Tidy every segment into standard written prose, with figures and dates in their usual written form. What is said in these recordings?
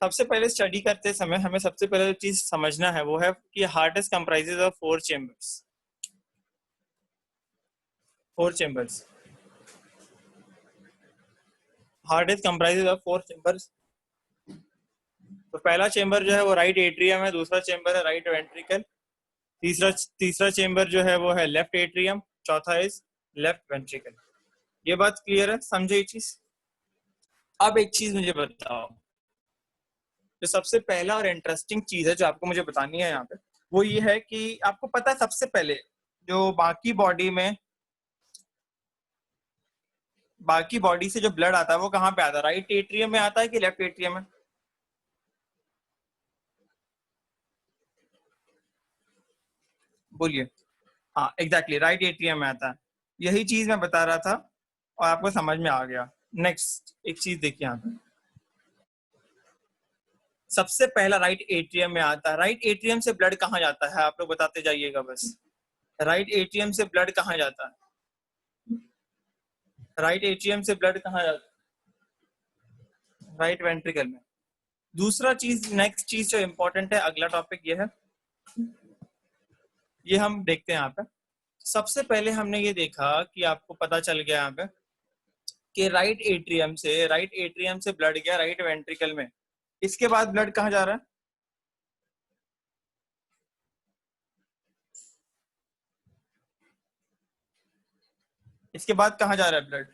सबसे पहले स्टडी करते समय हमें सबसे पहले जो चीज समझना है वो है कि heart is comprises of 4 chambers. 4 chambers. Heart is comprises of 4 chambers. तो पहला चेम्बर जो है वो राइट एट्रियम है, दूसरा चेम्बर है राइट वेंट्रिकल, तीसरा चेम्बर जो है वो है लेफ्ट एट्रियम, चौथा इज लेफ्ट वेंट्रिकल। ये बात क्लियर है? समझो ये चीज। अब एक चीज मुझे बताओ, जो सबसे पहला और इंटरेस्टिंग चीज है जो आपको मुझे बतानी है यहाँ पे, वो ये है कि आपको पता है सबसे पहले जो बाकी बॉडी से जो ब्लड आता है वो कहाँ पे आता है? राइट एट्रियम में आता है कि लेफ्ट एट्रियम में? बोलिए। हाँ एग्जैक्टली, राइट एट्रियम में आता है। यही चीज मैं बता रहा था और आपको समझ में आ गया। नेक्स्ट एक चीज देखिए यहाँ पे, सबसे पहला राइट एट्रियम में आता है। राइट एट्रियम से ब्लड कहाँ जाता है? आप लोग बताते जाइएगा बस। राइट एट्रियम से ब्लड कहाँ जाता है? राइट एट्रियम से ब्लड कहाँ जाता है? राइट वेंट्रिकल में। दूसरा चीज, नेक्स्ट चीज जो इंपॉर्टेंट है, अगला टॉपिक ये है, ये हम देखते हैं यहाँ पे। सबसे पहले हमने ये देखा कि आपको पता चल गया यहाँ पे कि राइट एट्रियम से ब्लड गया राइट वेंट्रिकल में। इसके बाद ब्लड कहाँ जा रहा है? इसके बाद कहाँ जा रहा है ब्लड?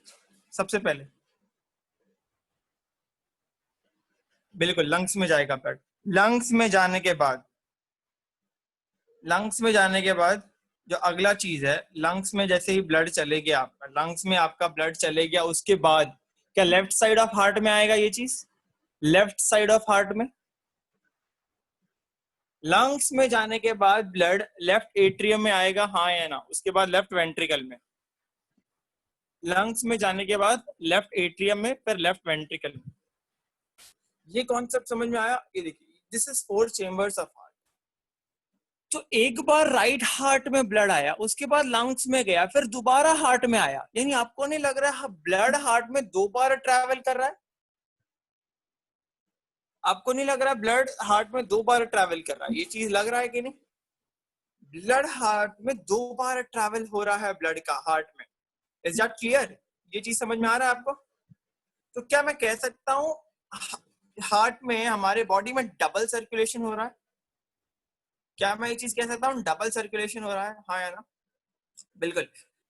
सबसे पहले बिल्कुल लंग्स में जाएगा ब्लड। लंग्स में जाने के बाद जो अगला चीज है, लंग्स में जैसे ही ब्लड चले गया आपका, लंग्स में आपका ब्लड चले गया, उसके बाद क्या लेफ्ट साइड ऑफ हार्ट में आएगा ये चीज? लेफ्ट साइड ऑफ हार्ट में। लंग्स में जाने के बाद ब्लड लेफ्ट एट्रियम में आएगा, हाँ या ना? उसके बाद लेफ्ट वेंट्रिकल में। लंग्स में जाने के बाद लेफ्ट एट्रियम में, फिर लेफ्ट वेंट्रिकल में। ये कॉन्सेप्ट समझ में आया? ये देखिए, this is 4 chambers of heart. तो एक बार राइट हार्ट में ब्लड आया, उसके बाद लंग्स में गया, फिर दोबारा हार्ट में आया। यानी आपको नहीं लग रहा है ब्लड हार्ट में 2 बार ट्रैवल कर रहा है? आपको नहीं लग रहा ब्लड हार्ट में 2 बार ट्रैवल कर रहा है? ये चीज लग रहा है कि नहीं? ब्लड हार्ट में 2 बार ट्रैवल हो रहा है ब्लड का हार्ट में। Is that clear? ये चीज समझ में आ रहा है आपको? तो क्या मैं कह सकता हूँ हार्ट में, हमारे बॉडी में डबल सर्कुलेशन हो रहा है? क्या मैं ये चीज कह सकता हूँ डबल सर्कुलेशन हो रहा है, हाँ या ना? बिल्कुल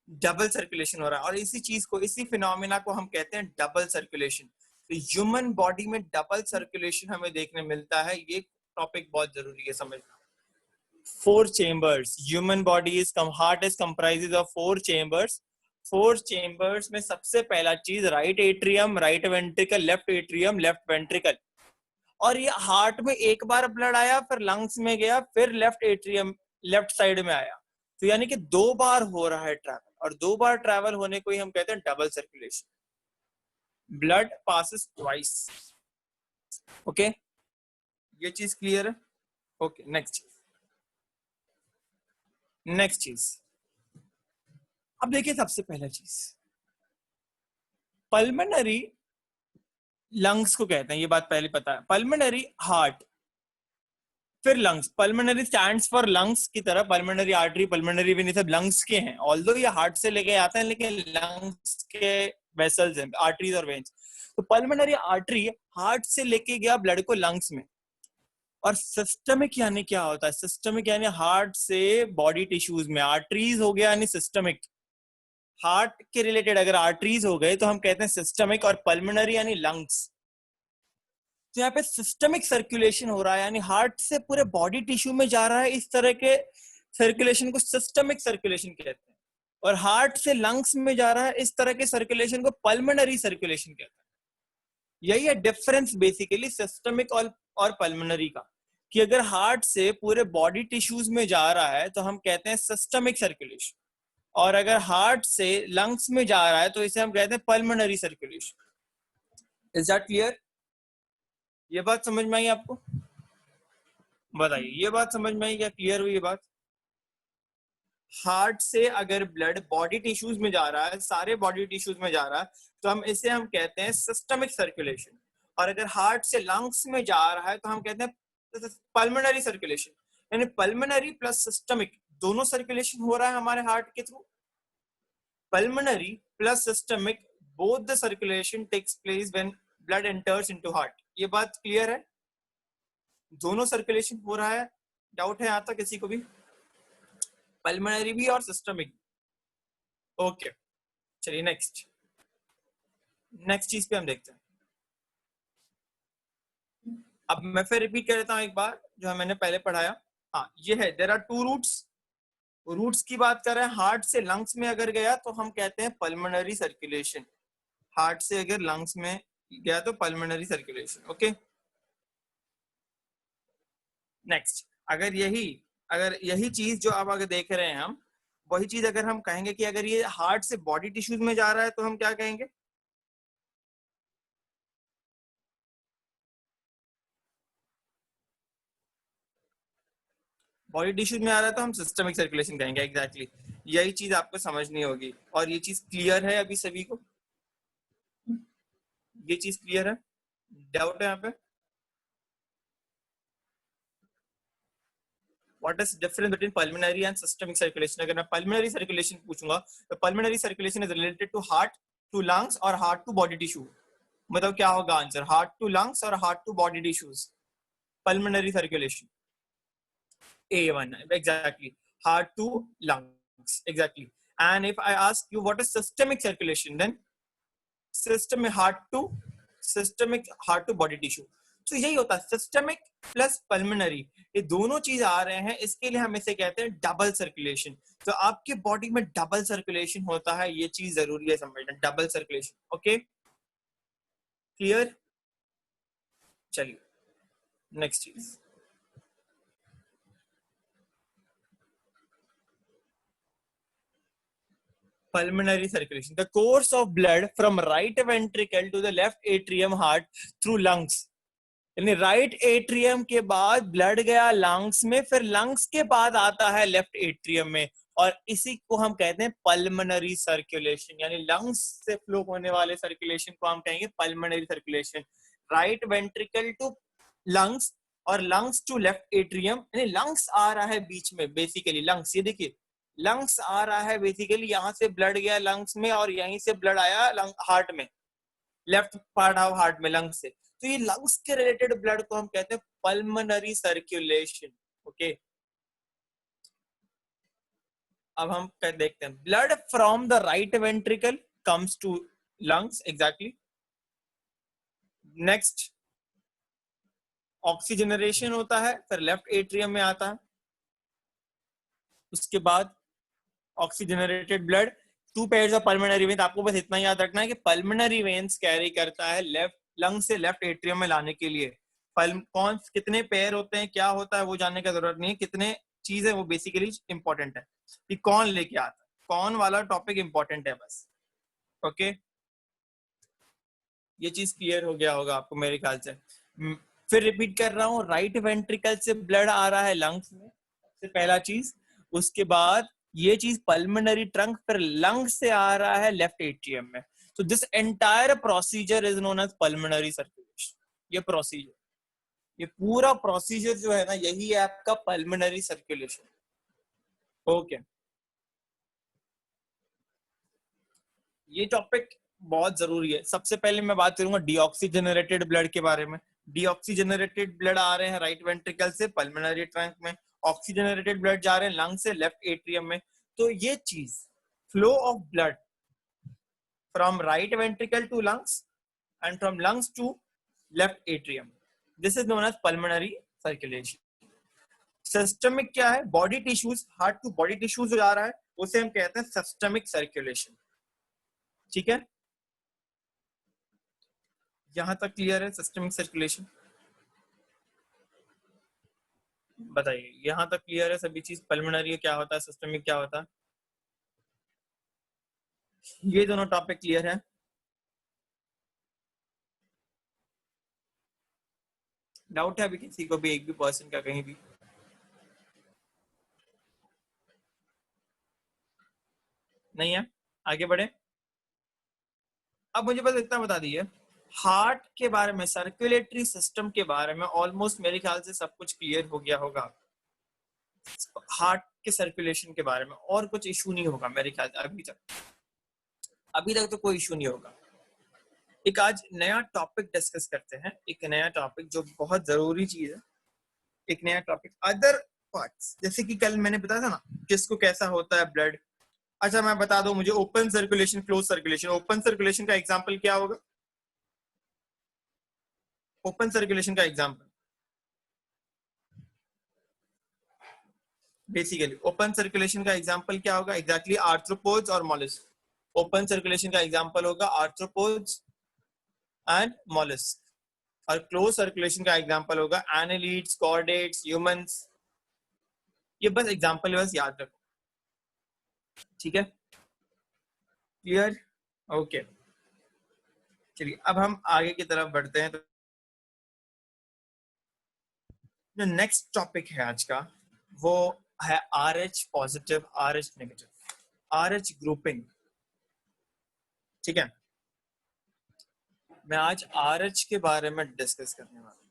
डबल सर्कुलेशन हो रहा है। और इसी चीज को, इसी फिनोमिना को हम कहते हैं डबल सर्कुलेशन। तो ह्यूमन बॉडी में डबल सर्कुलेशन हमें देखने मिलता है। ये टॉपिक बहुत जरूरी है समझना। 4 chambers, human body is heart is comprises of 4 chambers. 4 chambers में सबसे पहला चीज right atrium, right ventricle, left atrium, left ventricle. और ये हार्ट में एक बार ब्लड आया, फिर लंग्स में गया, फिर लेफ्ट एट्रियम, लेफ्ट साइड में आया। तो यानी कि 2 बार हो रहा है ट्रैवल, और 2 बार ट्रैवल होने को ही हम कहते हैं double circulation. Blood passes twice. Okay, ये चीज क्लियर है? ओके, नेक्स्ट चीज अब देखिए, सबसे पहला चीज पल्मोनरी लंग्स को कहते हैं, ये बात पहले पता है। पल्मोनरी हार्ट, फिर lungs. Pulmonary stands for lungs की तरह, पल्मोनरी आर्टरी, पल्मोनरी वेन, सब लंग्स के हैं। ऑल्दो ये हार्ट से लेके आते हैं, लेकिन लंग्स के वेसल्स हैं, आर्टरीज और वेन्स। तो पल्मोनरी आर्टरी हार्ट से लेके गया ब्लड को लंग्स में। और सिस्टमिक यानी क्या होता है? सिस्टमिक यानी हार्ट से बॉडी टिश्यूज में। आर्टरीज हो गया यानी सिस्टमिक, हार्ट के रिलेटेड अगर आर्टरीज हो गए तो हम कहते हैं सिस्टमिक, और पल्मोनरी यानी लंग्स। तो यहाँ पे सिस्टमिक सर्कुलेशन हो रहा है, यानी हार्ट से पूरे बॉडी टिश्यू में जा रहा है। इस तरह के सर्कुलेशन को सिस्टमिक सर्कुलेशन कहते हैं। और हार्ट से लंग्स में जा रहा है, इस तरह के सर्कुलेशन को पल्मोनरी सर्कुलेशन कहते हैं। यही है डिफरेंस बेसिकली सिस्टमिक और पल्मोनरी का, कि अगर हार्ट से पूरे बॉडी टिश्यूज में जा रहा है तो हम कहते हैं सिस्टमिक सर्कुलेशन, और अगर हार्ट से लंग्स में जा रहा है तो इसे हम कहते हैं pulmonary circulation. Is that clear? ये बात समझ में आई आपको? बताइए, ये बात समझ में आई क्या? क्लियर हुई ये बात? हार्ट से अगर ब्लड बॉडी टिश्यूज में जा रहा है, सारे बॉडी टिश्यूज में जा रहा है, तो हम कहते हैं सिस्टमिक सर्कुलेशन। और अगर हार्ट से लंग्स में जा रहा है तो हम कहते हैं पल्मोनरी सर्कुलेशन। यानी पल्मोनरी प्लस सिस्टमिक दोनों सर्कुलेशन हो रहा है हमारे हार्ट के through. Pulmonary plus systemic both the circulation takes place when blood enters into heart. ये बात क्लियर है? दोनों सर्कुलेशन हो रहा है। डाउट है यहां तक किसी को भी? पल्मोनरी भी और सिस्टमिक। ओके, चलिए नेक्स्ट चीज पे हम देखते हैं। अब मैं फिर रिपीट कर देता हूं एक बार जो मैंने पहले पढ़ाया। हाँ, ये है देयर आर टू रूट्स की बात कर रहे हैं। हार्ट से लंग्स में अगर गया तो हम कहते हैं पल्मोनरी सर्कुलेशन। हार्ट से अगर लंग्स में गया तो पल्मोनरी सर्कुलेशन। ओके, नेक्स्ट अगर यही चीज जो आप आगे देख रहे हैं हम, वही चीज अगर हम कहेंगे कि अगर ये हार्ट से बॉडी टिश्यूज में जा रहा है तो हम क्या कहेंगे? बॉडी टिश्यूज में आ रहा है तो हम सिस्टमिक सर्कुलेशन कहेंगे। एग्जैक्टली यही चीज आपको समझनी होगी। और ये चीज क्लियर है अभी सभी को? ये चीज क्लियर है? डाउट है यहाँ पे? What is difference between pulmonary and systemic circulation? अगर मैं पल्मोनरी सर्कुलेशन पूछूंगा तो pulmonary circulation is related to heart to lungs और हार्ट टू बॉडी टिश्यू। मतलब क्या होगा आंसर? हार्ट टू लंग्स और heart to body tissues. Pulmonary circulation A1 exactly, heart to lungs exactly. And if I ask you what is systemic circulation, then systemic heart to body tissue. तो यही होता है systemic plus pulmonary, ये दोनों चीज आ रहे हैं, इसके लिए हम इसे कहते हैं डबल सर्कुलेशन। तो आपके बॉडी में डबल सर्कुलेशन होता है, ये चीज जरूरी है समझना, डबल सर्कुलेशन। Okay, clear? चलिए नेक्स्ट चीज, pulmonary circulation, the course of blood from right ventricle to the left atrium heart through lungs। यानी राइट एट्रियम के बाद ब्लड गया लंग्स में, फिर लंग्स के बाद आता है लेफ्ट एट्रियम में, और इसी को हम कहते हैं पल्मोनरी सर्कुलेशन। यानी लंग्स से फ्लो होने वाले सर्कुलेशन को हम कहेंगे pulmonary circulation. Right ventricle to lungs और लंग्स टू लेफ्ट एट्रियम, यानी लंग्स आ रहा है बीच में। बेसिकली लंग्स, ये देखिए लंग्स आ रहा है बेसिकली, यहां से ब्लड गया लंग्स में और यहीं से ब्लड आया हार्ट में, लेफ्ट पार्ट ऑफ हार्ट में लंग्स से। तो ये लंग्स के रिलेटेड ब्लड को हम कहते हैं पल्मोनरी सर्कुलेशन। ओके, अब हम देखते हैं blood from the right ventricle comes to lungs. Exactly, next oxygenation होता है, फिर लेफ्ट एट्रियम में आता है। उसके बाद oxygenated blood, two pairs of pulmonary veins. आपको बस इतना याद रखना है कि पल्मोनरी वेन्स कैरी करता है लेफ्ट लंग से लेफ्ट एट्रियम में लाने के लिए। कौन कितने पेयर होते हैं, क्या होता है, वो जानने का जरूरत नहीं है, कितने चीज है वो बेसिकली इंपॉर्टेंट है कि कौन लेके आता है, कौन वाला टॉपिक इंपॉर्टेंट है बस। ओके, ये चीज क्लियर हो गया होगा आपको मेरे ख्याल से। फिर रिपीट कर रहा हूँ, राइट वेंट्रिकल से ब्लड आ रहा है लंग्स में, सबसे पहला चीज। उसके बाद ये चीज पल्मोनरी ट्रंक, फिर लंग से आ रहा है लेफ्ट एट्रियम में। तो this entire procedure is known as pulmonary circulation. ये प्रोसीजर, ये पूरा प्रोसीजर जो है ना, यही है आपका पल्मोनरी सर्कुलेशन। ओके, ये टॉपिक बहुत जरूरी है। सबसे पहले मैं बात करूंगा डीऑक्सीजनरेटेड ब्लड के बारे में। डीऑक्सीजनरेटेड ब्लड आ रहे हैं राइट वेंट्रिकल से पल्मोनरी ट्रंक में, ऑक्सीजनरेटेड ब्लड जा रहे हैं लंग से लेफ्ट एट्रियम में। तो ये चीज flow of blood from right ventricle to lungs and from lungs to left atrium, this is known as pulmonary circulation. Systemic क्या है? Body tissues, heart to body tissues जा रहा है, उसे हम कहते हैं सिस्टमिक सर्कुलेशन। ठीक है, यहां तक क्लियर है सिस्टमिक सर्कुलेशन? बताइए, यहां तक क्लियर है सभी चीज? पल्मोनरी क्या होता है, सिस्टमिक क्या होता है? ये दोनों टॉपिक क्लियर है? डाउट है अभी किसी को भी, एक भी पर्सन का कहीं भी? नहीं है? आगे बढ़े। अब मुझे बस इतना बता दीजिए, हार्ट के बारे में, सर्कुलेटरी सिस्टम के बारे में ऑलमोस्ट मेरे ख्याल से सब कुछ क्लियर हो गया होगा। हार्ट के सर्कुलेशन के बारे में और कुछ इशू नहीं होगा मेरे ख्याल से अभी तक तो कोई इशू नहीं होगा। एक आज नया टॉपिक डिस्कस करते हैं, एक नया टॉपिक जो बहुत जरूरी चीज है, एक नया टॉपिक अदर पार्ट्स। जैसे कि कल मैंने बताया था ना किसको कैसा होता है ब्लड। अच्छा मैं बता दूं, मुझे open circulation, close circulation, open circulation का एग्जांपल क्या होगा? ओपन सर्कुलेशन का एग्जांपल बेसिकली ओपन सर्कुलेशन का एग्जांपल क्या होगा? एग्जैक्टली आर्थ्रोपोड्स और मॉलस्क। ओपन सर्कुलेशन का एग्जांपल होगा आर्थ्रोपोड्स एंड मॉलस्क। और क्लोज सर्कुलेशन का एग्जांपल होगा एनालिड्स, कॉर्डेट्स, ह्यूमंस। ये बस एग्जांपल बस याद रखो, ठीक है? क्लियर? ओके, चलिए अब हम आगे की तरफ बढ़ते हैं। तो जो नेक्स्ट टॉपिक है आज का वो है RH positive, RH negative, RH grouping. ठीक है, मैं आज RH के बारे में डिस्कस करने वाला हूं।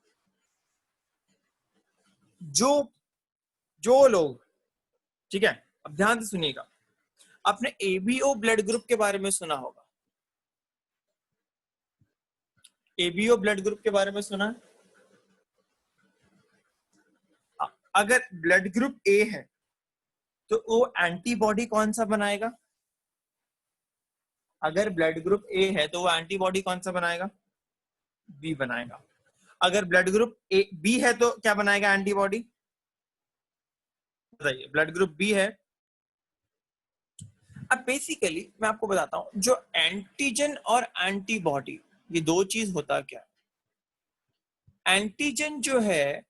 जो जो लोग, ठीक है, अब ध्यान से सुनिएगा, आपने ABO ब्लड ग्रुप के बारे में सुना होगा। ABO ब्लड ग्रुप के बारे में सुना है? अगर ब्लड ग्रुप A है तो वो एंटीबॉडी कौन सा बनाएगा? अगर ब्लड ग्रुप A है तो वो एंटीबॉडी कौन सा बनाएगा? B बनाएगा। अगर ब्लड ग्रुप B है तो क्या बनाएगा एंटीबॉडी? बताइए, ब्लड ग्रुप B है। अब बेसिकली मैं आपको बताता हूं, जो एंटीजन और एंटीबॉडी, ये दो चीज होता क्या है। एंटीजन जो है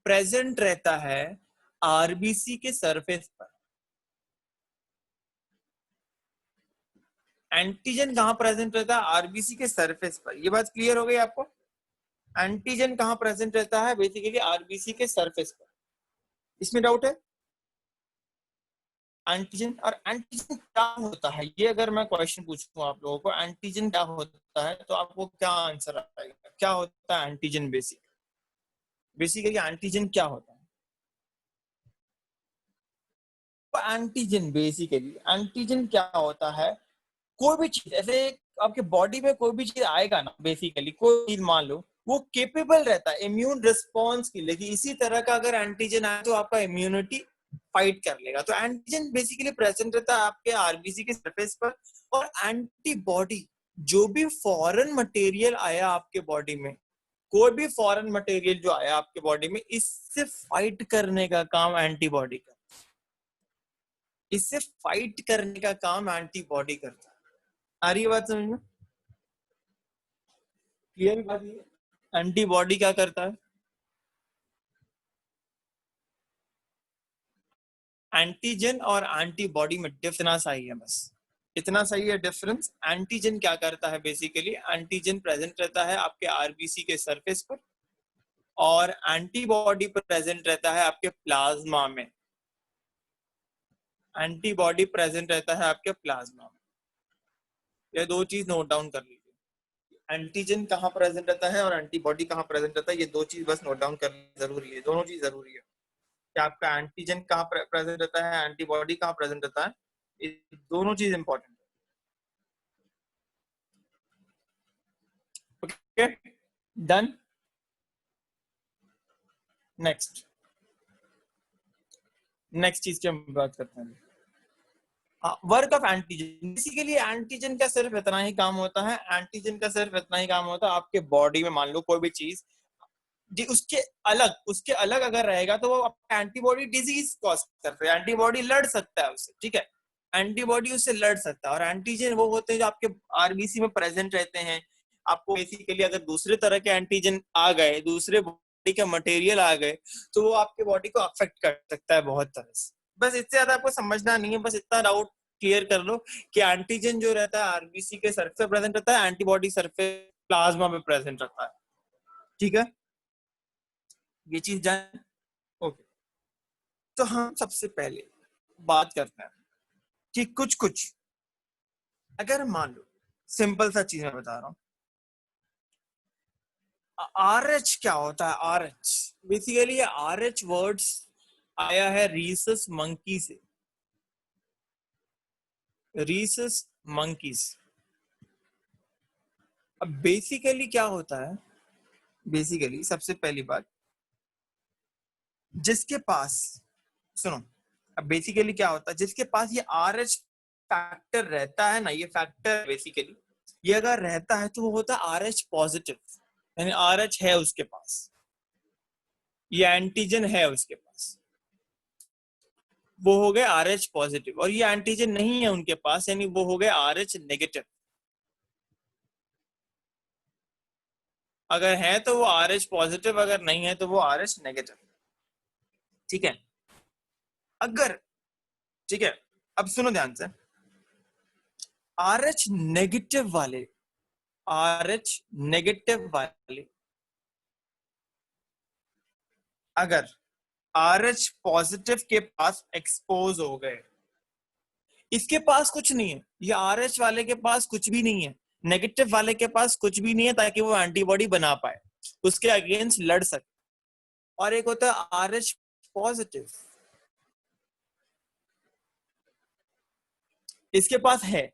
प्रेजेंट रहता है आरबीसी के सरफेस पर। एंटीजन कहां प्रेजेंट रहता है? आरबीसी के सरफेस पर। ये बात क्लियर हो गई आपको? एंटीजन कहां प्रेजेंट रहता है? बेसिकली आरबीसी के सरफेस पर। इसमें डाउट है? एंटीजन और एंटीजन क्या होता है, ये अगर मैं क्वेश्चन पूछूं आप लोगों को, एंटीजन क्या होता है, तो आपको क्या आंसर आएगा? क्या होता है एंटीजन? बेसिकली एंटीजन क्या होता है? तो एंटीजन, बेसिकली एंटीजन क्या होता है? कोई भी चीज, ऐसे आपके बॉडी में कोई भी चीज आएगा ना, बेसिकली कोई चीज मान लो, वो केपेबल रहता है इम्यून रिस्पॉन्स के लिए, कि इसी तरह का अगर एंटीजन आए तो आपका इम्यूनिटी फाइट कर लेगा। तो एंटीजन बेसिकली प्रेजेंट रहता है आपके आरबीसी के सरफेस पर। और एंटीबॉडी, जो भी फॉरेन मटेरियल आया आपके बॉडी में, कोई भी फॉरेन मटेरियल जो आया आपके बॉडी में, इससे फाइट करने का काम एंटीबॉडी का, इससे फाइट करने का काम एंटीबॉडी करता है। आ रही है बात समझ में? क्लियर बात? ये एंटीबॉडी क्या करता है? एंटीजन और एंटीबॉडी में डिफरेंस आई है, बस इतना सही है डिफरेंस। एंटीजन क्या करता है? बेसिकली एंटीजन प्रेजेंट रहता है आपके आरबीसी के सरफेस पर, और एंटीबॉडी प्रेजेंट रहता है आपके प्लाज्मा में। एंटीबॉडी प्रेजेंट रहता है आपके प्लाज्मा में। ये दो चीज नोट डाउन कर लीजिए, एंटीजन कहाँ प्रेजेंट रहता है और एंटीबॉडी कहाँ प्रेजेंट रहता है। ये दो चीज बस नोट डाउन करना जरूरी है, दोनों चीज जरूरी है कि आपका एंटीजन कहाँ प्रेजेंट रहता है, एंटीबॉडी कहाँ प्रेजेंट रहता है। ये दोनों चीज इंपॉर्टेंट है। Okay, done. नेक्स्ट नेक्स्ट चीज की हम बात करते हैं, work of antigen. Basically antigen का सिर्फ इतना ही काम होता है, एंटीजन का सिर्फ इतना ही काम होता है, आपके बॉडी में मान लो कोई भी चीज जी, उसके अलग अगर रहेगा तो वो एंटीबॉडी डिजीज कॉज करता है, एंटीबॉडी लड़ सकता है उससे, ठीक है, एंटीबॉडी उससे लड़ सकता है। और एंटीजन वो होते हैं जो आपके आरबीसी में प्रेजेंट रहते हैं। आपको बेसिकली अगर दूसरे तरह के एंटीजन आ गए, दूसरे बॉडी के मटेरियल आ गए, तो वो आपके बॉडी को अफेक्ट कर सकता है बहुत तरह से। बस इससे ज्यादा आपको समझना नहीं है, बस इतना डाउट क्लियर कर लो कि एंटीजन जो रहता है आरबीसी के सरफेस प्रेजेंट रहता है, एंटीबॉडी सरफेस प्लाज्मा में प्रेजेंट रहता है, ठीक है, ये चीज जान। ओके, तो हम सबसे पहले बात करते हैं कि कुछ कुछ, अगर मान लो, सिंपल सा चीज मैं बता रहा हूँ, RH क्या होता है? RH बेसिकली ये RH वर्ड्स आया है रीसस मंकी से। Rhesus monkeys. अब बेसिकली क्या होता है? बेसिकली सबसे पहली बात, जिसके पास, सुनो, अब बेसिकली क्या होता है, जिसके पास ये RH फैक्टर रहता है ना, ये फैक्टर बेसिकली ये अगर रहता है तो वो होता है RH पॉजिटिव, यानी RH है उसके पास, ये एंटीजन है उसके पास, वो हो गए RH पॉजिटिव। और ये एंटीजन नहीं है उनके पास, यानी वो हो गए RH नेगेटिव। अगर है तो वो RH पॉजिटिव, अगर नहीं है तो वो RH नेगेटिव। ठीक है? अगर, ठीक है, अब सुनो ध्यान से, RH नेगेटिव वाले, RH नेगेटिव वाले अगर RH पॉजिटिव के पास एक्सपोज हो गए, इसके पास कुछ नहीं है, ये RH वाले के पास कुछ भी नहीं है, नेगेटिव वाले के पास कुछ भी नहीं है, ताकि वो एंटीबॉडी बना पाए, उसके अगेंस्ट लड़ सके। और एक होता है RH पॉजिटिव, इसके पास है,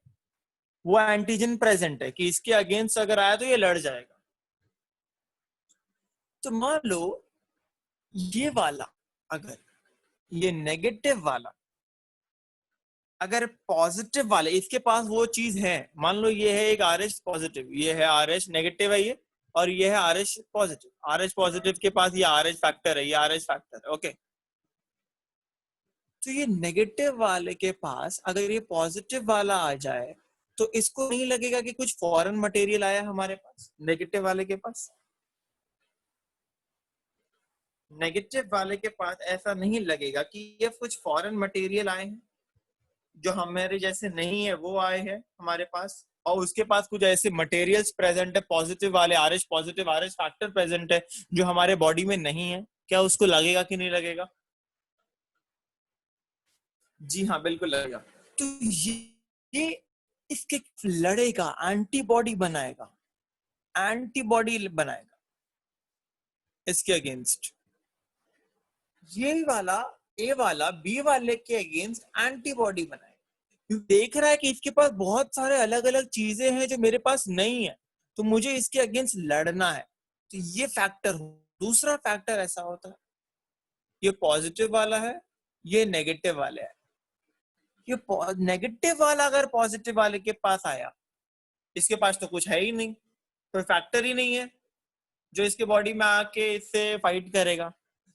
वो एंटीजन प्रेजेंट है कि इसके अगेंस्ट अगर आया तो ये लड़ जाएगा। तो मान लो ये वाला, अगर ये नेगेटिव वाला अगर पॉजिटिव वाले, इसके पास वो चीज है, मान लो ये है एक RH पॉजिटिव, ये है RH नेगेटिव है ये, और ये है RH पॉजिटिव। RH पॉजिटिव के पास ये RH फैक्टर है, ये RH फैक्टर है, ओके। तो ये नेगेटिव वाले के पास अगर ये पॉजिटिव वाला आ जाए तो इसको नहीं लगेगा कि कुछ फॉरेन मटेरियल आया हमारे पास, नेगेटिव वाले के पास। नेगेटिव वाले के पास ऐसा नहीं लगेगा कि ये कुछ फॉरेन मटेरियल आए हैं, जो हमारे जैसे नहीं है वो आए हैं हमारे पास, और उसके पास कुछ ऐसे मटेरियल्स प्रेजेंट है, पॉजिटिव वाले RH positive RH factor present है, जो हमारे बॉडी में नहीं है। क्या उसको लगेगा कि नहीं लगेगा? जी हाँ, बिल्कुल लगेगा। तो ये इसके लड़ेगा, एंटीबॉडी बनाएगा, एंटीबॉडी बनाएगा इसके अगेंस्ट। ये वाला ए वाला बी वाले के अगेंस्ट एंटीबॉडी बनाएगा, क्योंकि देख रहा है कि इसके पास बहुत सारे अलग अलग चीजें हैं जो मेरे पास नहीं है, तो मुझे इसके अगेंस्ट लड़ना है। तो ये फैक्टर हो। दूसरा फैक्टर ऐसा होता है, ये पॉजिटिव वाला है, ये नेगेटिव वाला है। ये नेगेटिव वाला अगर पॉजिटिव वाले के पास आया, इसके पास तो कुछ है ही नहीं, कोई फैक्टर ही नहीं है जो इसके बॉडी में आके इससे फाइट करेगा।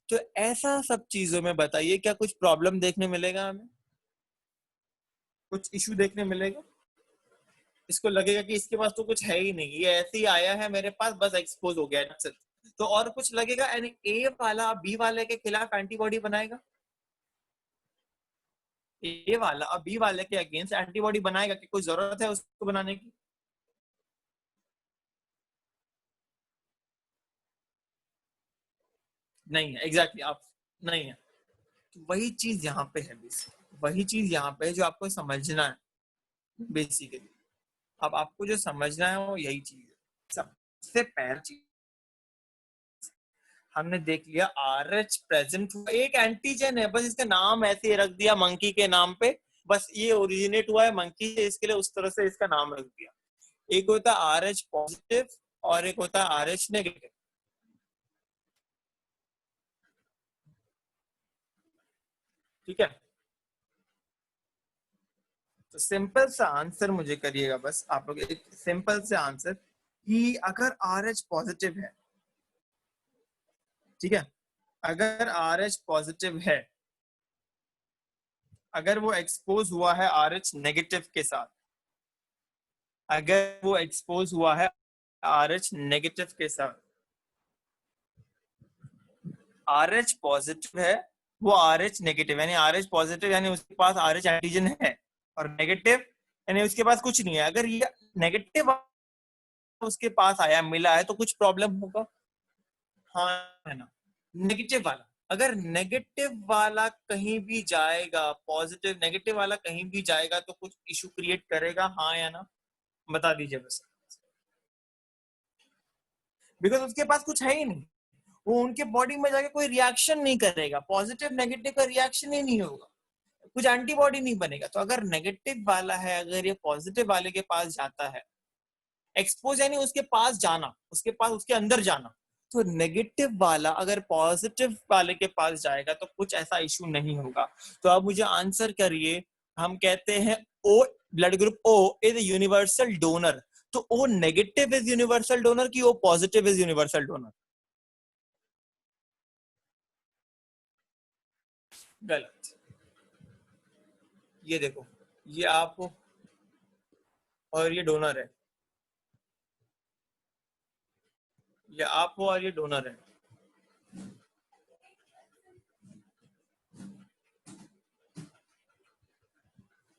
तो ऐसा सब चीजों में बताइए, क्या कुछ प्रॉब्लम देखने मिलेगा हमें, कुछ इशू देखने मिलेगा? इसको लगेगा कि इसके पास तो कुछ है ही नहीं, ये ऐसे ही आया है मेरे पास, बस एक्सपोज हो गया, तो और कुछ लगेगा? यानी ए वाला बी वाले के खिलाफ एंटीबॉडी बनाएगा, ए वाला अब बी वाले के अगेंस्ट एंटीबॉडी बनाएगा कि कोई जरूरत है उसको बनाने की? नहीं है, एग्जैक्टली आप, नहीं है। तो वही चीज यहाँ पे है, वही चीज यहाँ पे है जो आपको समझना है बेसिकली। अब आपको जो समझना है वो यही चीज है। सबसे पहली चीज हमने देख लिया, RH प्रेजेंट हुआ, एक एंटीजन है, बस इसका नाम ऐसे रख दिया मंकी के नाम पे, बस ये ओरिजिनेट हुआ है मंकी से, इसके लिए उस तरह से इसका नाम रख दिया। एक होता है RH पॉजिटिव और एक होता है RH नेगेटिव। ठीक है? तो सिंपल सा आंसर मुझे करिएगा, बस आप लोग एक सिंपल से आंसर, कि अगर RH पॉजिटिव है, ठीक है, अगर RH पॉजिटिव है, अगर वो एक्सपोज हुआ है RH नेगेटिव के साथ, अगर वो एक्सपोज हुआ है RH नेगेटिव के साथ, RH पॉजिटिव है, वो RH नेगेटिव, यानी RH पॉजिटिव यानी उसके पास RH एंटीजन है, और नेगेटिव यानी उसके पास कुछ नहीं है। अगर ये नेगेटिव उसके पास आया मिला है तो कुछ प्रॉब्लम होगा, हाँ है ना? नेगेटिव वाला, अगर नेगेटिव वाला कहीं भी जाएगा, पॉजिटिव नेगेटिव वाला कहीं भी जाएगा तो कुछ इशू क्रिएट करेगा, हाँ या ना? बता दीजिए बस। बिकॉज उसके पास कुछ है ही नहीं, वो उनके बॉडी में जाके कोई रिएक्शन नहीं करेगा, पॉजिटिव नेगेटिव का रिएक्शन ही नहीं होगा, कुछ एंटीबॉडी नहीं बनेगा। तो अगर नेगेटिव वाला है, अगर ये पॉजिटिव वाले के पास जाता है, एक्सपोज यानी उसके पास जाना, उसके पास उसके अंदर जाना, तो नेगेटिव वाला अगर पॉजिटिव वाले के पास जाएगा तो कुछ ऐसा इशू नहीं होगा। तो आप मुझे आंसर करिए, हम कहते हैं O, blood group O is universal donor, तो O negative is universal donor कि O positive is universal donor? गलत। ये देखो, ये आप हो और ये डोनर है, ये आप हो और ये डोनर है।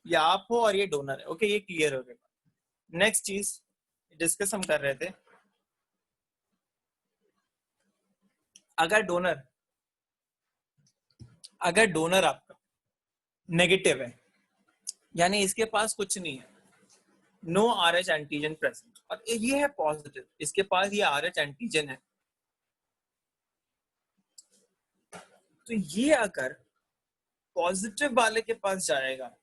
ये आप हो और ये डोनर है। ओके, ये क्लियर हो गया। नेक्स्ट चीज डिस्कस हम कर रहे थे, अगर डोनर, अगर डोनर आपका नेगेटिव है, यानी इसके पास कुछ नहीं है, no R H antigen present, और ये है पॉजिटिव, इसके पास ये आर एच एंटीजन है, तो ये अगर पॉजिटिव वाले के पास जाएगा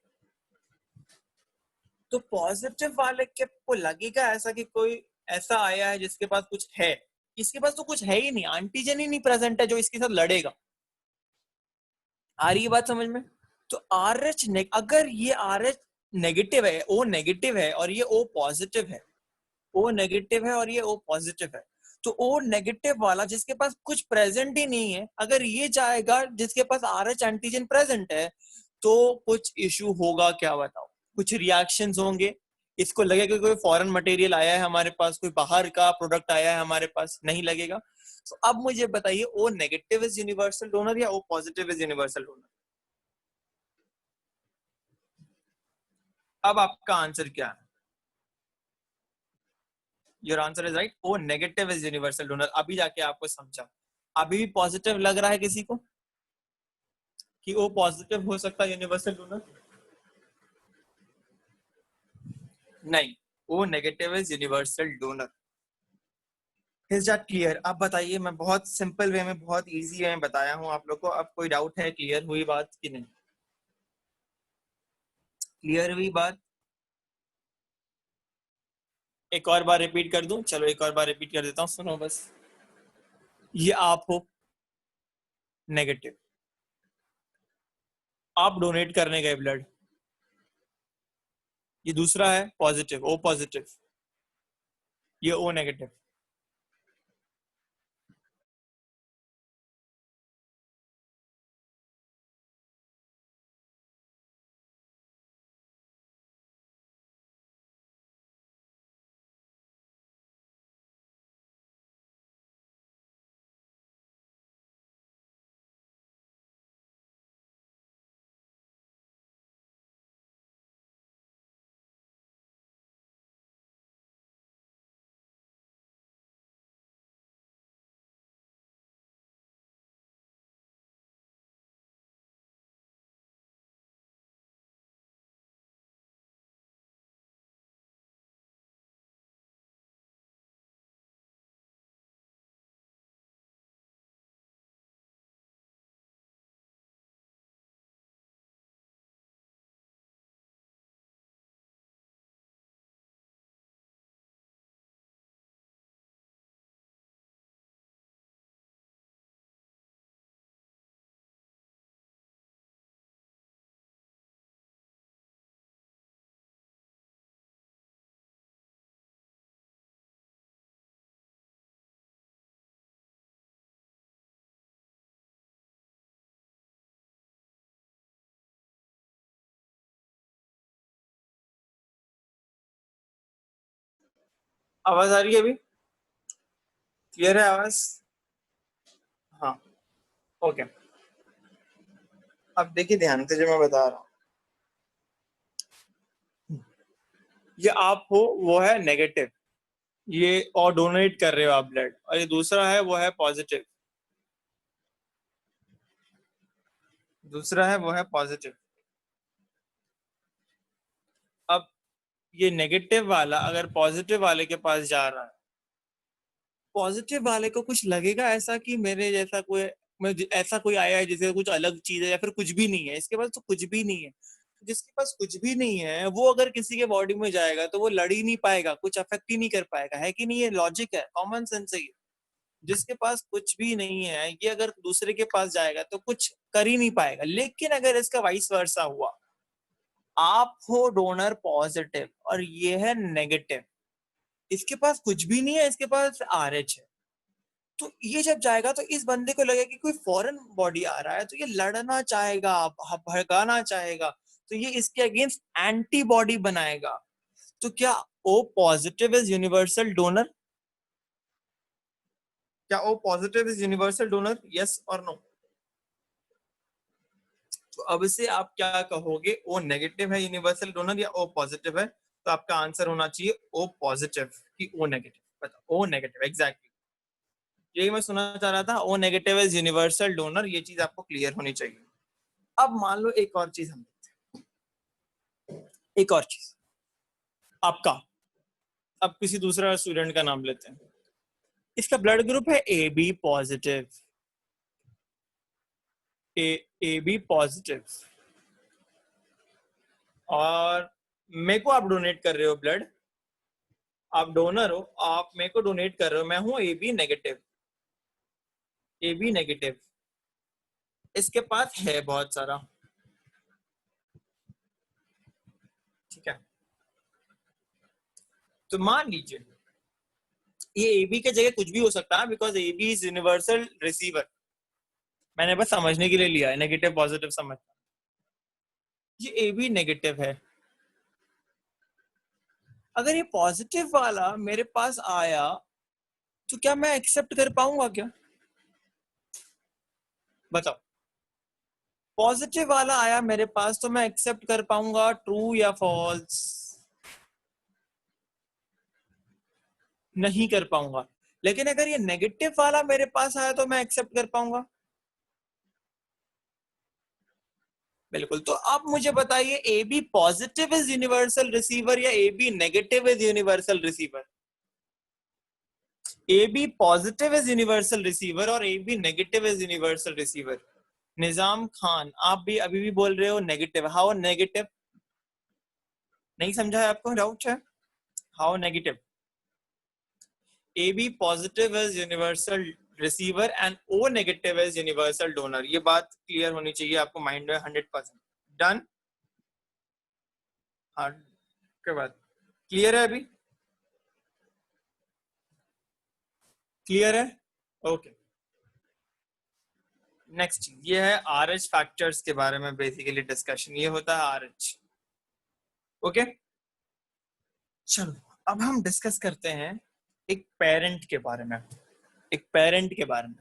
तो पॉजिटिव वाले के को लगेगा ऐसा कि कोई ऐसा आया है जिसके पास कुछ है, इसके पास तो कुछ है ही नहीं, एंटीजन ही नहीं प्रेजेंट है जो इसके साथ लड़ेगा। आ रही है बात समझ में? तो आर एच, अगर ये आर एच नेगेटिव है, ओ नेगेटिव है और ये ओ पॉजिटिव है, ओ नेगेटिव है और ये ओ पॉजिटिव है, तो ओ नेगेटिव वाला जिसके पास कुछ प्रेजेंट ही नहीं है, अगर ये जाएगा जिसके पास आर एच एंटीजन प्रेजेंट है, तो कुछ इश्यू होगा क्या बताओ? कुछ रिएक्शंस होंगे, इसको लगेगा कोई फॉरेन मटेरियल आया है हमारे पास, कोई बाहर का प्रोडक्ट आया है हमारे पास, नहीं लगेगा। तो अब मुझे बताइए, O negative is universal donor या O positive is universal donor? अब आपका आंसर क्या है? Your answer is right, O negative is universal donor. अभी जाके आपको समझा। अभी भी पॉजिटिव लग रहा है किसी को कि ओ पॉजिटिव हो सकता है यूनिवर्सल डोनर? नहीं, O negative is universal donor. Is that clear? आप बताइए, मैं बहुत सिंपल वे में, बहुत इजी वे में बताया हूँ आप लोग को। अब कोई डाउट है? क्लियर हुई बात कि नहीं? क्लियर हुई बात? एक और बार रिपीट कर दूं? चलो एक और बार रिपीट कर देता हूँ, सुनो बस। ये आप हो नेगेटिव, आप डोनेट करने गए ब्लड, ये दूसरा है पॉजिटिव, ओ पॉजिटिव, ये ओ नेगेटिव। आवाज आ रही है अभी? क्लियर है आवाज? हाँ, ओके। अब देखिए ध्यान से जो मैं बता रहा हूँ, ये आप हो वो है नेगेटिव, ये और डोनेट कर रहे हो आप ब्लड, और ये दूसरा है वो है पॉजिटिव, दूसरा है वो है पॉजिटिव। अब ये नेगेटिव वाला अगर पॉजिटिव वाले के पास जा रहा है, पॉजिटिव वाले को कुछ लगेगा ऐसा कि मेरे जैसा कोई, ऐसा कोई आया है जिसे कुछ अलग चीज है या फिर कुछ भी नहीं है, इसके पास तो कुछ भी नहीं है। जिसके पास कुछ भी नहीं है वो अगर किसी के बॉडी में जाएगा तो वो लड़ ही नहीं पाएगा, कुछ अफेक्ट ही नहीं कर पाएगा, है कि नहीं? ये लॉजिक है, कॉमन सेंस है ये। जिसके पास कुछ भी नहीं है ये अगर दूसरे के पास जाएगा तो कुछ कर ही नहीं पाएगा। लेकिन अगर इसका वाइस वर्सा हुआ, आप हो डोनर पॉजिटिव और ये है नेगेटिव, इसके पास कुछ भी नहीं है, इसके पास RH है, तो ये जब जाएगा तो इस बंदे को लगेगा कि कोई फॉरेन बॉडी आ रहा है तो ये लड़ना चाहेगा, भड़काना चाहेगा, तो ये इसके अगेंस्ट एंटीबॉडी बनाएगा। तो क्या O positive is universal donor? क्या O positive is universal donor? Yes और नो? तो अब से आप क्या कहोगे, ओ नेगेटिव है यूनिवर्सल डोनर या ओ पॉजिटिव है? तो आपका आंसर होना चाहिए ओ पॉजिटिव कि ओ नेगेटिव। बताओ, ओ नेगेटिव, एग्जैक्टली यही मैं सुनना चाह रहा था, O negative is universal donor, ये चीज आपको क्लियर होनी चाहिए। अब मान लो एक और चीज हम देखते हैं, एक और चीज आपका, अब किसी दूसरा स्टूडेंट का नाम लेते हैं, इसका ब्लड ग्रुप है AB पॉजिटिव, AB पॉजिटिव, और मेरे को आप डोनेट कर रहे हो ब्लड, आप डोनर हो, आप मेरे को डोनेट कर रहे हो, मैं हूं AB नेगेटिव, AB नेगेटिव, इसके पास है बहुत सारा, ठीक है? तो मान लीजिए ये AB के जगह कुछ भी हो सकता है, because AB is universal receiver, मैंने बस समझने के लिए लिया है, नेगेटिव पॉजिटिव समझ। ये AB नेगेटिव है, अगर ये पॉजिटिव वाला मेरे पास आया तो क्या मैं एक्सेप्ट कर पाऊंगा क्या? बताओ, पॉजिटिव वाला आया मेरे पास तो मैं एक्सेप्ट कर पाऊंगा, ट्रू या फॉल्स? नहीं कर पाऊंगा। लेकिन अगर ये नेगेटिव वाला मेरे पास आया तो मैं एक्सेप्ट कर पाऊंगा? बिल्कुल। तो आप मुझे बताइए, AB positive is universal receiver या AB negative is universal receiver? AB positive is universal receiver और AB negative is universal receiver. Nizam Khan, आप भी अभी भी बोल रहे हो नेगेटिव, हाउ नेगेटिव? नहीं समझा है आपको, डाउट है? How negative? AB positive is universal receiver and O negative is universal donor. ये बात क्लियर होनी चाहिए आपको माइंड में 100%। डन? हाँ, के बाद क्लियर है? अभी क्लियर है? ओके। नेक्स्ट चीज ये है RH फैक्टर्स के बारे में बेसिकली डिस्कशन, ये होता है RH। ओके, चलो अब हम डिस्कस करते हैं एक पेरेंट के बारे में, एक पेरेंट के बारे में।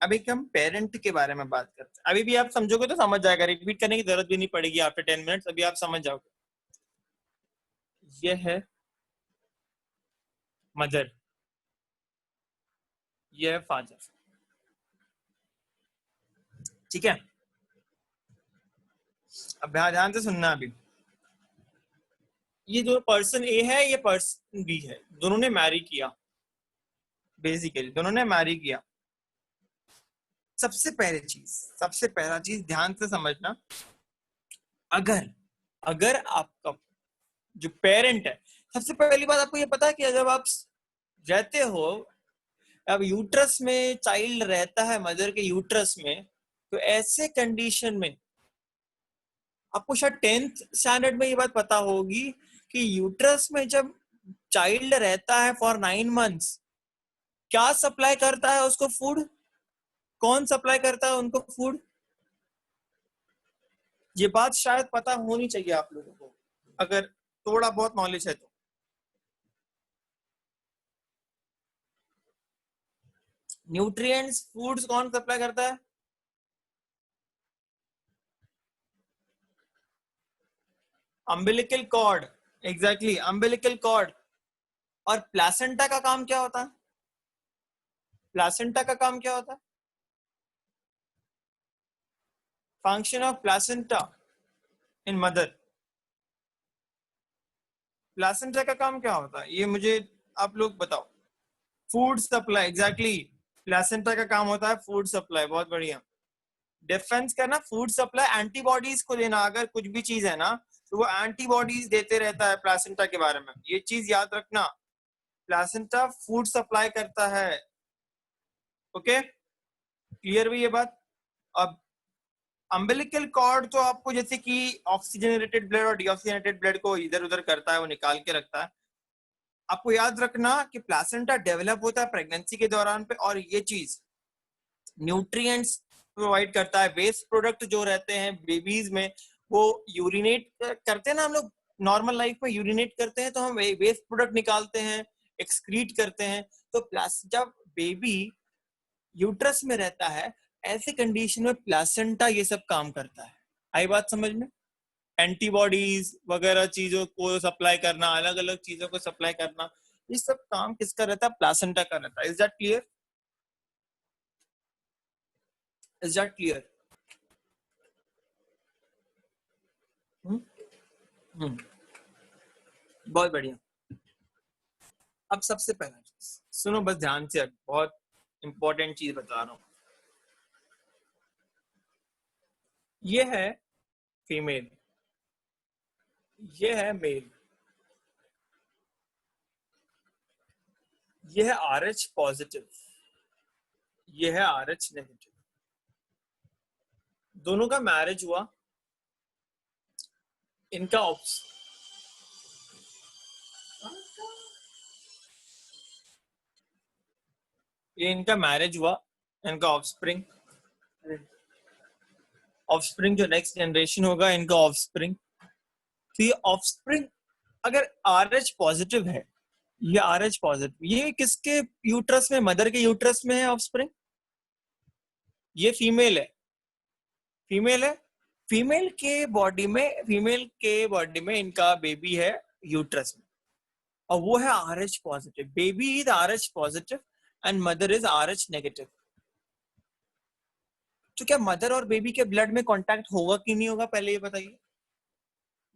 अभी हम पेरेंट के बारे में बात करते हैं, अभी भी आप समझोगे तो समझ जाएगा, रिपीट करने की जरूरत भी नहीं पड़ेगी आफ्टर 10 मिनट्स, अभी आप समझ जाओगे। ये है मदर, ये है फादर, ठीक है? अब ध्यान से सुनना, अभी ये जो पर्सन A है ये पर्सन B है, दोनों ने मैरी किया, बेसिकली दोनों ने मैरी किया। सबसे पहली चीज, सबसे पहला चीज ध्यान से समझना, अगर अगर आपका जो पेरेंट है, सबसे पहली बात आपको ये पता है कि जब आप रहते हो, अब यूट्रस में चाइल्ड रहता है मदर के यूट्रस में, तो ऐसे कंडीशन में आपको शायद 10th स्टैंडर्ड में ये बात पता होगी कि यूट्रस में जब चाइल्ड रहता है फॉर 9 मंथ्स, क्या सप्लाई करता है उसको फूड? कौन सप्लाई करता है उनको फूड? ये बात शायद पता होनी चाहिए आप लोगों को, अगर थोड़ा बहुत नॉलेज है तो। न्यूट्रिएंट्स, फूड्स कौन सप्लाई करता है? Umbilical cord, exactly umbilical cord. और प्लासेंटा का काम क्या होता है? प्लासेंटा का काम क्या होता है? Function of placenta in mother, placenta का काम क्या होता है ये मुझे आप लोग बताओ। Food supply, exactly. प्लासेंटा का काम होता है फूड सप्लाई, बहुत बढ़िया। डिफेंस करना, फूड सप्लाई, एंटीबॉडीज को देना, अगर कुछ भी चीज है ना तो वो एंटीबॉडीज देते रहता है प्लासेंटा के बारे में, ये चीज याद रखना। प्लासेंटा फूड सप्लाई करता है। ओके, क्लियर हुई ये बात? अब अम्बिलिकल कॉर्ड तो आपको जैसे कि ऑक्सीजनेटेड ब्लड और डीऑक्सीजनेटेड ब्लड को इधर उधर करता है, वो निकाल के रखता है। आपको याद रखना कि प्लासेंटा डेवलप होता है प्रेगनेंसी के दौरान पे, और ये चीज न्यूट्रिएंट्स प्रोवाइड करता है। वेस्ट प्रोडक्ट जो रहते हैं बेबीज में, वो यूरिनेट करते हैं ना, हम लोग नॉर्मल लाइफ में यूरिनेट करते हैं तो हम वेस्ट प्रोडक्ट निकालते हैं, एक्सक्रीट करते हैं। तो जब बेबी यूट्रस में रहता है, ऐसे कंडीशन में प्लासेंटा ये सब काम करता है। आई बात समझ में? एंटीबॉडीज वगैरह चीजों को सप्लाई करना, अलग अलग चीजों को सप्लाई करना, ये सब काम किसका रहता है? प्लासेंटा का रहता है। Is that clear? Is that clear? बहुत बढ़िया। अब सबसे पहला चीज सुनो बस ध्यान से, बहुत इंपॉर्टेंट चीज बता रहा हूं। ये है फीमेल, ये है मेल, ये है RH पॉजिटिव, ये है RH नेगेटिव। दोनों का मैरिज हुआ, इनका ये इनका मैरिज हुआ, इनका ऑफस्प्रिंग, ऑफस्प्रिंग जो नेक्स्ट जनरेशन होगा, इनका ऑफस्प्रिंग। तो ये ऑफस्प्रिंग अगर RH पॉजिटिव है, ये RH पॉजिटिव, ये किसके यूट्रस में? मदर के यूट्रस में है ऑफस्प्रिंग। ये फीमेल है, फीमेल है। फीमेल के बॉडी में इनका बेबी है यूट्रस में, और वो है RH positive. Baby is RH positive and mother is RH negative. तो क्या मदर और बेबी के ब्लड में कांटेक्ट होगा कि नहीं होगा, पहले ये बताइए।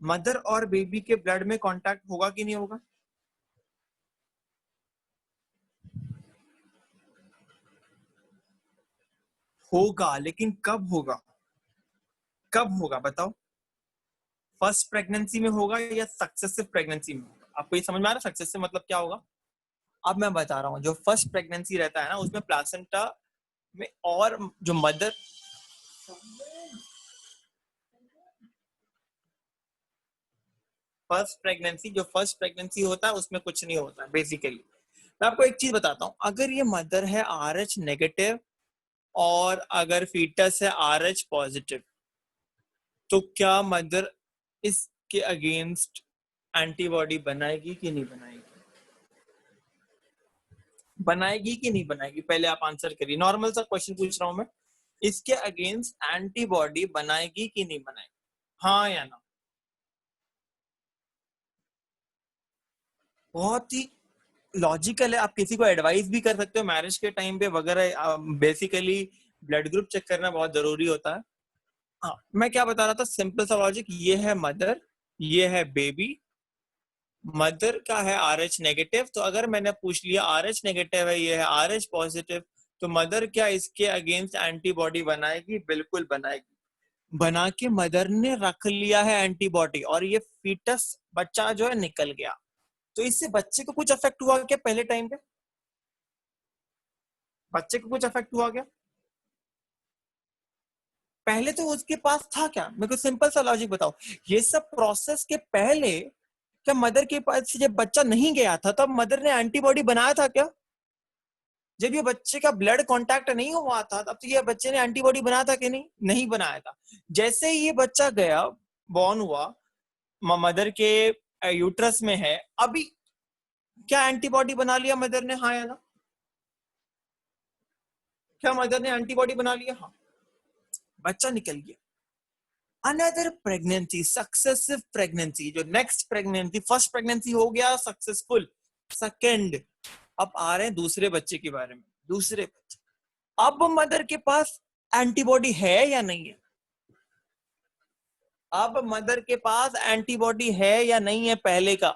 मदर और बेबी के ब्लड में कांटेक्ट होगा कि नहीं होगा? होगा, लेकिन कब होगा? कब होगा बताओ? फर्स्ट प्रेगनेंसी में होगा या सक्सेसिव प्रेगनेंसी में होगा? आपको ये समझ में आ रहा है सक्सेसिव मतलब क्या होगा? अब मैं बता रहा हूँ, जो फर्स्ट प्रेगनेंसी रहता है ना, उसमें प्लासेंटा में और जो मदर, जो फर्स्ट प्रेगनेंसी होता है उसमें कुछ नहीं होता बेसिकली। मैं आपको एक चीज बताता हूँ, अगर ये मदर है RH नेगेटिव और अगर फीटस है RH पॉजिटिव, तो क्या मदर इसके अगेंस्ट एंटीबॉडी बनाएगी कि नहीं बनाएगी? बनाएगी कि नहीं बनाएगी? पहले आप आंसर करिए, नॉर्मल सा क्वेश्चन पूछ रहा हूं मैं। इसके अगेंस्ट एंटीबॉडी बनाएगी कि नहीं बनाएगी? हाँ या ना? बहुत ही लॉजिकल है। आप किसी को एडवाइस भी कर सकते हो मैरिज के टाइम पे वगैरह। बेसिकली ब्लड ग्रुप चेक करना बहुत जरूरी होता है। हाँ, मैं क्या बता रहा था, सिंपल सा लॉजिक। ये है मदर, ये है बेबी। मदर का है RH नेगेटिव, तो अगर मैंने पूछ लिया RH नेगेटिव है, ये है RH पॉजिटिव, तो मदर क्या इसके अगेंस्ट एंटीबॉडी बनाएगी? बिल्कुल बनाएगी। बना के मदर ने रख लिया है एंटीबॉडी, और ये फीटस बच्चा जो है निकल गया। तो इससे बच्चे को कुछ अफेक्ट हुआ क्या पहले टाइम पे? बच्चे को कुछ अफेक्ट हुआ क्या? पहले तो उसके पास था क्या? मेरे को सिंपल सा लॉजिक बताओ। ये सब प्रोसेस के पहले क्या मदर के पास से जब बच्चा नहीं गया था तब मदर ने एंटीबॉडी बनाया था क्या? जब ये बच्चे का ब्लड कांटेक्ट नहीं हुआ था तब तो ये बच्चे ने एंटीबॉडी बनाया था कि नहीं? नहीं बनाया था। जैसे ही ये बच्चा गया, बॉर्न हुआ, मदर के यूट्रस में है अभी, क्या एंटीबॉडी बना लिया मदर ने? हाँ या ना? क्या मदर ने एंटीबॉडी बना लिया? हाँ। बच्चा निकल गया। अनदर प्रेगनेंसी, सक्सेसिव प्रेगनेंसी, जो नेक्स्ट प्रेगनेंसी, फर्स्ट प्रेगनेंसी हो गया सक्सेसफुल, सेकंड, अब आ रहे हैं दूसरे बच्चे के बारे में। दूसरे बच्चे, अब मदर के पास एंटीबॉडी है या नहीं है? अब मदर के पास एंटीबॉडी है या नहीं है पहले का?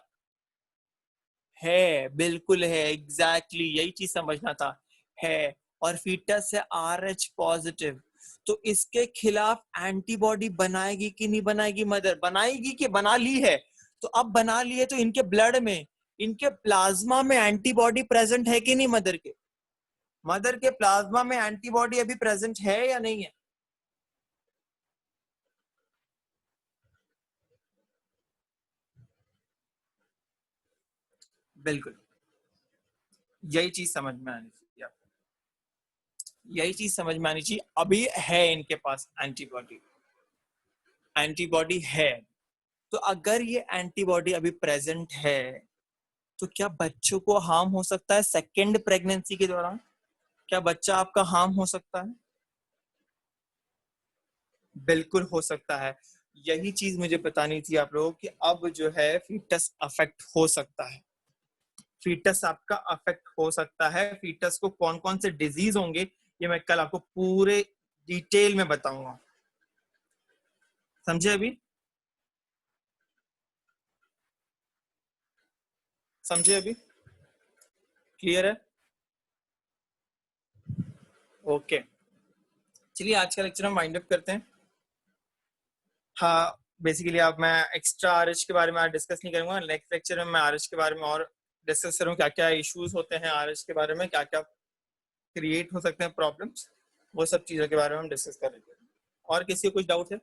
है, बिल्कुल है, एग्जैक्टली यही चीज समझना था, है। और फीटस है RH पॉजिटिव, तो इसके खिलाफ एंटीबॉडी बनाएगी कि नहीं बनाएगी मदर? बनाएगी कि बना ली है? तो अब बना ली है तो इनके ब्लड में, इनके प्लाज्मा में एंटीबॉडी प्रेजेंट है कि नहीं मदर के? मदर के प्लाज्मा में एंटीबॉडी अभी प्रेजेंट है या नहीं है? बिल्कुल, यही चीज समझ में आनी चाहिए आपको, यही चीज समझ में आनी चाहिए। अभी है इनके पास एंटीबॉडी, एंटीबॉडी है। तो अगर ये एंटीबॉडी अभी प्रेजेंट है तो क्या बच्चों को हार्म हो सकता है सेकेंड प्रेगनेंसी के दौरान? क्या बच्चा आपका हार्म हो सकता है? बिल्कुल हो सकता है। यही चीज मुझे बतानी थी आप लोगों की, अब जो है फीटस अफेक्ट हो सकता है, फीटस आपका अफेक्ट हो सकता है। फीटस को कौन कौन से डिजीज होंगे ये मैं कल आपको पूरे डिटेल में बताऊंगा, समझे? अभी समझे? अभी क्लियर है? ओके, चलिए आज का लेक्चर हम वाइंड अप करते हैं। हाँ, बेसिकली अब मैं एक्स्ट्रा आरएच के बारे में आज डिस्कस नहीं करूंगा। नेक्स्ट लेक्चर में मैं आरएच के बारे में और डिस्कस करूँ, क्या क्या इश्यूज होते हैं आरएच के बारे में, क्या क्या क्रिएट हो सकते हैं प्रॉब्लम्स, वो सब चीज़ों के बारे में हम डिस्कस करेंगे। और किसी को कुछ डाउट है?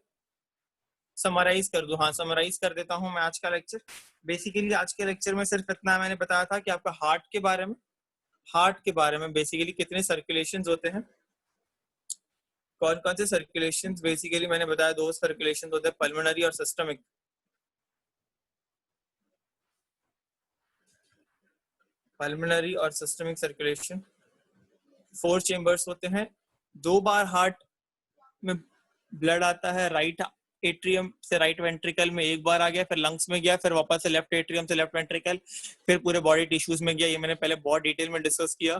समराइज कर दूं? हाँ, समराइज कर देता हूँ मैं आज का लेक्चर। बेसिकली आज के लेक्चर में सिर्फ इतना मैंने बताया था कि आपका हार्ट के बारे में, हार्ट के बारे में बेसिकली कितने सर्कुलेशंस होते हैं, कौन कौन से सर्कुलेशंस। बेसिकली मैंने बताया दो सर्कुलेशंस होते हैं, पल्मोनरी और सिस्टमिक। पल्मोनरी और सिस्टमिक सर्कुलेशन 4 चेंबर्स होते हैं। 2 बार हार्ट में ब्लड आता है, राइट एट्रियम से राइट वेंट्रिकल में 1 बार आ गया, फिर लंग्स में गया, फिर वापस से लेफ्ट एट्रियम से लेफ्ट वेंट्रिकल, फिर पूरे बॉडी टिश्यूज में गया। ये मैंने पहले बहुत डिटेल में डिस्कस किया।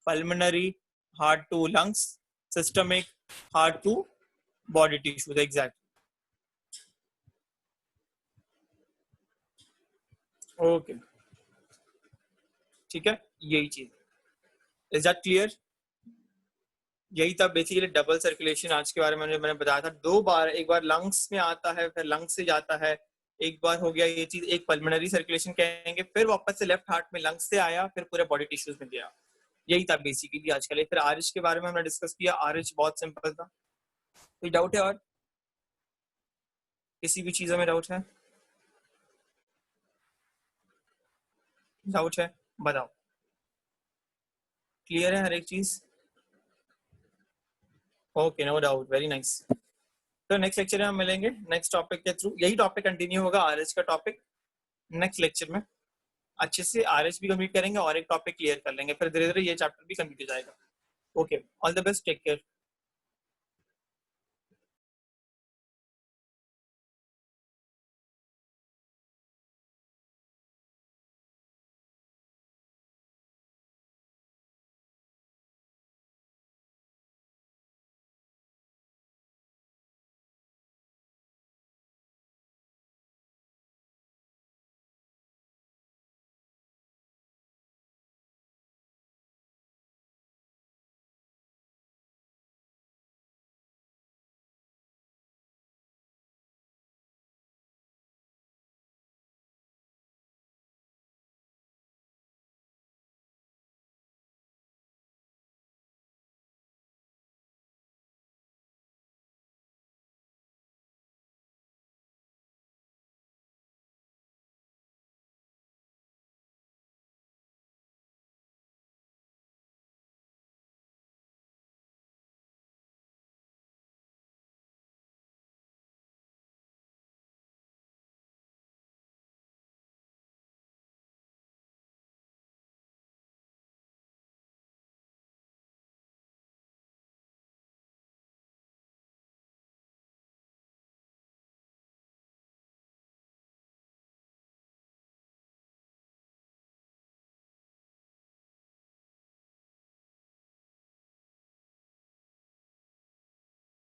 Pulmonary heart to lungs, systemic heart to body tissues, exact. Okay, ठीक है, यही चीज। Is that clear? यही था बेसिकली डबल सर्कुलेशन आज के बारे में मैंने बताया था। 2 बार, एक बार लंग्स में आता है, फिर लंग्स से जाता है, एक बार हो गया ये चीज, एक पल्मोनरी सर्कुलेशन कहेंगे, फिर वापस से लेफ्ट हार्ट में लंग्स से आया, फिर पूरे बॉडी टिश्यूज में गया। यही था बेसिकली आज का। फिर आरएच के बारे में हमने डिस्कस किया। आरएच बहुत सिंपल था। कोई डाउट है? और किसी भी चीजों में डाउट है? डाउट है? बताओ। क्लियर है हर एक चीज? Okay, no doubt, very nice. तो नेक्स्ट लेक्चर में हम मिलेंगे नेक्स्ट टॉपिक के थ्रू। यही टॉपिक कंटिन्यू होगा, आरएच का टॉपिक। नेक्स्ट लेक्चर में अच्छे से आरएच भी कंप्लीट करेंगे और एक टॉपिक क्लियर कर लेंगे, फिर धीरे धीरे ये चैप्टर भी कंप्लीट हो जाएगा। Okay, all the best, take care.